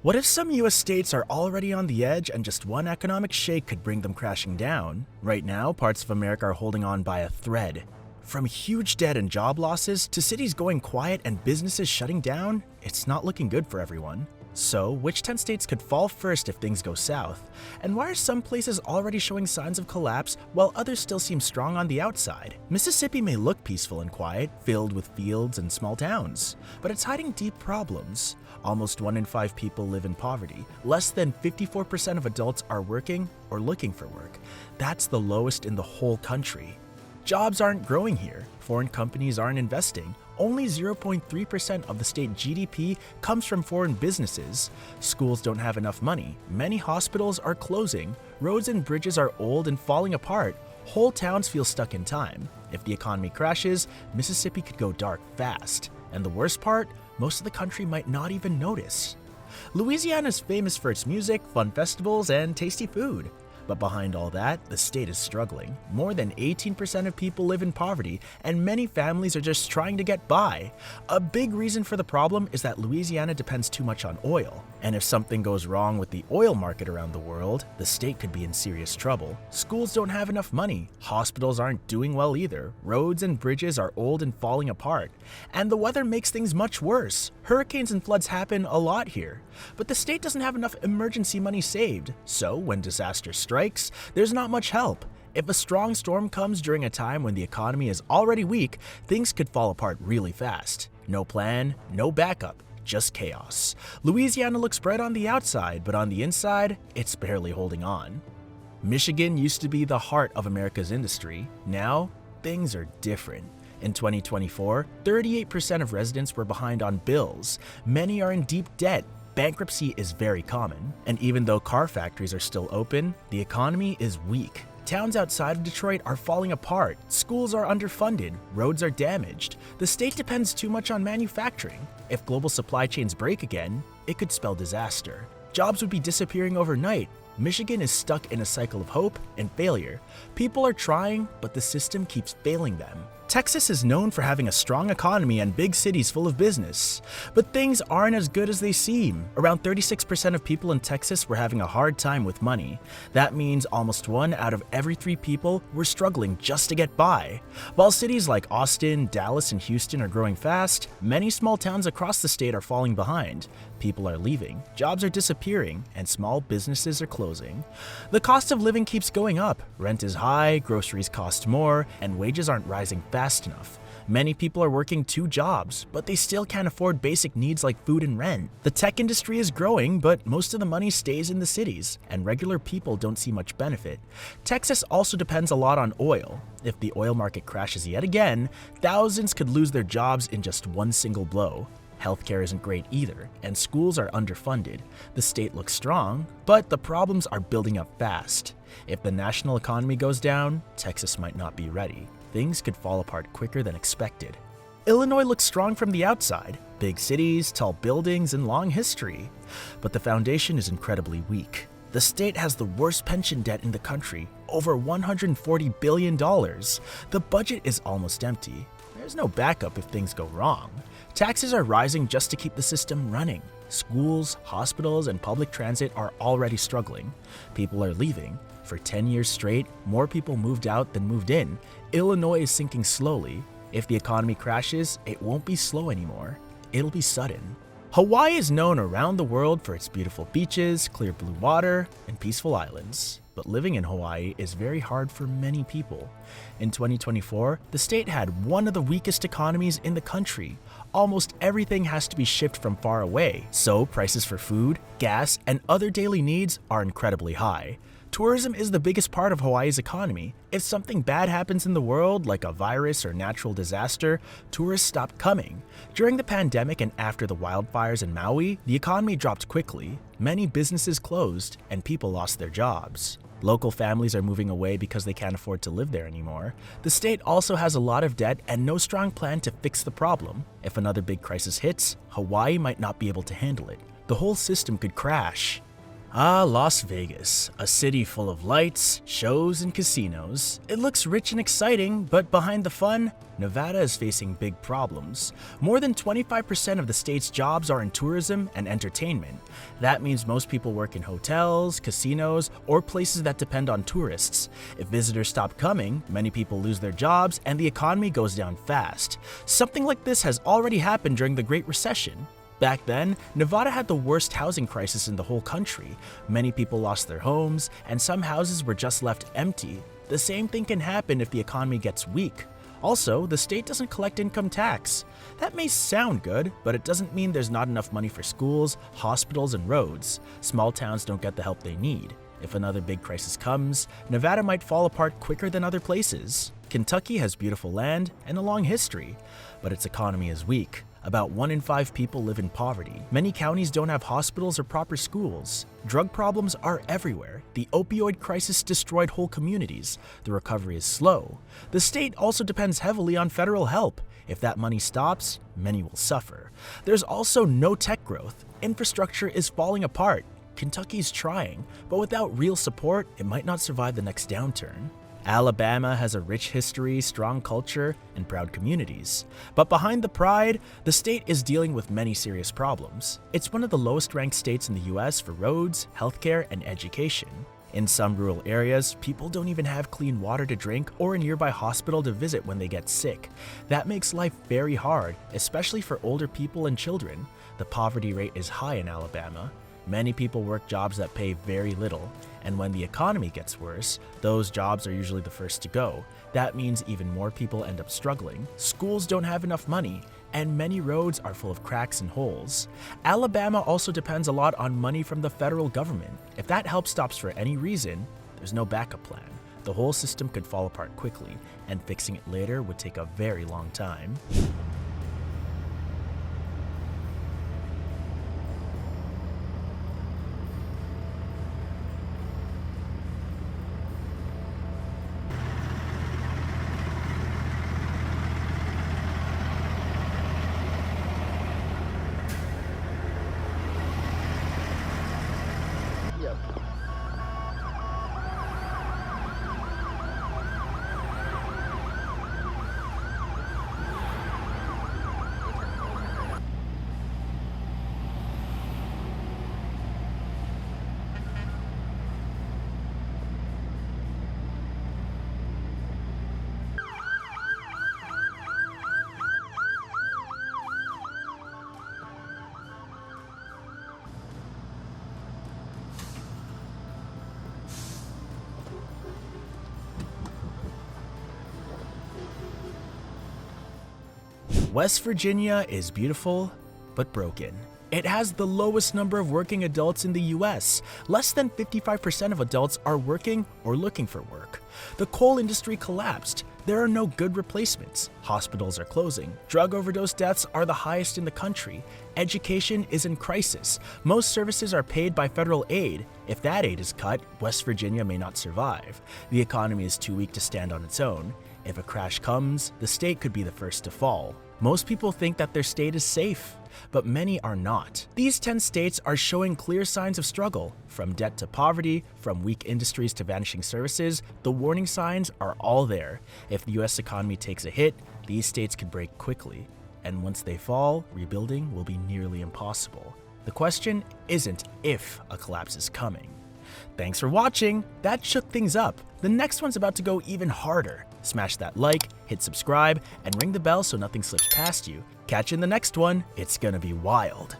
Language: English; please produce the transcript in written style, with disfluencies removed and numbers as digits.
What if some US states are already on the edge and just one economic shake could bring them crashing down? Right now, parts of America are holding on by a thread. From huge debt and job losses to cities going quiet and businesses shutting down, it's not looking good for everyone. So, which 10 states could fall first if things go south? And why are some places already showing signs of collapse while others still seem strong on the outside? Mississippi may look peaceful and quiet, filled with fields and small towns, but it's hiding deep problems. Almost 1 in 5 people live in poverty. Less than 54% of adults are working or looking for work. That's the lowest in the whole country. Jobs aren't growing here. Foreign companies aren't investing. Only 0.3% of the state GDP comes from foreign businesses. Schools don't have enough money. Many hospitals are closing. Roads and bridges are old and falling apart. Whole towns feel stuck in time. If the economy crashes, Mississippi could go dark fast. And the worst part, most of the country might not even notice. Louisiana is famous for its music, fun festivals, and tasty food. But behind all that, the state is struggling. More than 18% of people live in poverty, and many families are just trying to get by. A big reason for the problem is that Louisiana depends too much on oil. And if something goes wrong with the oil market around the world, the state could be in serious trouble. Schools don't have enough money. Hospitals aren't doing well either. Roads and bridges are old and falling apart. And the weather makes things much worse. Hurricanes and floods happen a lot here. But the state doesn't have enough emergency money saved. So when disaster strikes, there's not much help. If a strong storm comes during a time when the economy is already weak, things could fall apart really fast. No plan, no backup, just chaos. Louisiana looks bright on the outside, but on the inside, it's barely holding on. Michigan used to be the heart of America's industry. Now, things are different. In 2024, 38% of residents were behind on bills. Many are in deep debt. Bankruptcy is very common, and even though car factories are still open, the economy is weak. Towns outside of Detroit are falling apart, schools are underfunded, roads are damaged. The state depends too much on manufacturing. If global supply chains break again, it could spell disaster. Jobs would be disappearing overnight. Michigan is stuck in a cycle of hope and failure. People are trying, but the system keeps failing them. Texas is known for having a strong economy and big cities full of business, but things aren't as good as they seem. Around 36% of people in Texas were having a hard time with money. That means almost 1 out of every 3 people were struggling just to get by. While cities like Austin, Dallas, and Houston are growing fast, many small towns across the state are falling behind. People are leaving, jobs are disappearing, and small businesses are closing. The cost of living keeps going up. Rent is high, groceries cost more, and wages aren't rising fast enough. Many people are working 2 jobs, but they still can't afford basic needs like food and rent. The tech industry is growing, but most of the money stays in the cities, and regular people don't see much benefit. Texas also depends a lot on oil. If the oil market crashes yet again, thousands could lose their jobs in just one single blow. Healthcare isn't great either, and schools are underfunded. The state looks strong, but the problems are building up fast. If the national economy goes down, Texas might not be ready. Things could fall apart quicker than expected. Illinois looks strong from the outside. Big cities, tall buildings, and long history. But the foundation is incredibly weak. The state has the worst pension debt in the country, over $140 billion. The budget is almost empty. There's no backup if things go wrong. Taxes are rising just to keep the system running. Schools, hospitals, and public transit are already struggling. People are leaving. For 10 years straight, more people moved out than moved in. Illinois is sinking slowly. If the economy crashes, it won't be slow anymore. It'll be sudden. Hawaii is known around the world for its beautiful beaches, clear blue water, and peaceful islands. But living in Hawaii is very hard for many people. In 2024, the state had one of the weakest economies in the country. Almost everything has to be shipped from far away, so prices for food, gas, and other daily needs are incredibly high. Tourism is the biggest part of Hawaii's economy. If something bad happens in the world, like a virus or natural disaster, tourists stop coming. During the pandemic and after the wildfires in Maui, the economy dropped quickly. Many businesses closed, and people lost their jobs. Local families are moving away because they can't afford to live there anymore. The state also has a lot of debt and no strong plan to fix the problem. If another big crisis hits, Hawaii might not be able to handle it. The whole system could crash. Ah, Las Vegas, a city full of lights, shows, and casinos. It looks rich and exciting, but behind the fun, Nevada is facing big problems. More than 25% of the state's jobs are in tourism and entertainment. That means most people work in hotels, casinos, or places that depend on tourists. If visitors stop coming, many people lose their jobs and the economy goes down fast. Something like this has already happened during the Great Recession. Back then, Nevada had the worst housing crisis in the whole country. Many people lost their homes, and some houses were just left empty. The same thing can happen if the economy gets weak. Also, the state doesn't collect income tax. That may sound good, but it doesn't mean there's not enough money for schools, hospitals, and roads. Small towns don't get the help they need. If another big crisis comes, Nevada might fall apart quicker than other places. Kentucky has beautiful land and a long history, but its economy is weak. About 1 in 5 people live in poverty. Many counties don't have hospitals or proper schools. Drug problems are everywhere. The opioid crisis destroyed whole communities. The recovery is slow. The state also depends heavily on federal help. If that money stops, many will suffer. There's also no tech growth. Infrastructure is falling apart. Kentucky's trying, but without real support, it might not survive the next downturn. Alabama has a rich history, strong culture, and proud communities. But behind the pride, the state is dealing with many serious problems. It's one of the lowest ranked states in the US for roads, healthcare, and education. In some rural areas, people don't even have clean water to drink or a nearby hospital to visit when they get sick. That makes life very hard, especially for older people and children. The poverty rate is high in Alabama. Many people work jobs that pay very little, and when the economy gets worse, those jobs are usually the first to go. That means even more people end up struggling. Schools don't have enough money, and many roads are full of cracks and holes. Alabama also depends a lot on money from the federal government. If that help stops for any reason, there's no backup plan. The whole system could fall apart quickly, and fixing it later would take a very long time. West Virginia is beautiful, but broken. It has the lowest number of working adults in the US. Less than 55% of adults are working or looking for work. The coal industry collapsed. There are no good replacements. Hospitals are closing. Drug overdose deaths are the highest in the country. Education is in crisis. Most services are paid by federal aid. If that aid is cut, West Virginia may not survive. The economy is too weak to stand on its own. If a crash comes, the state could be the first to fall. Most people think that their state is safe, but many are not. These 10 states are showing clear signs of struggle. From debt to poverty, from weak industries to vanishing services, the warning signs are all there. If the US economy takes a hit, these states could break quickly. And once they fall, rebuilding will be nearly impossible. The question isn't if a collapse is coming. Thanks for watching. That shook things up. The next one's about to go even harder. Smash that like, hit subscribe, and ring the bell so nothing slips past you. Catch you in the next one. It's gonna be wild.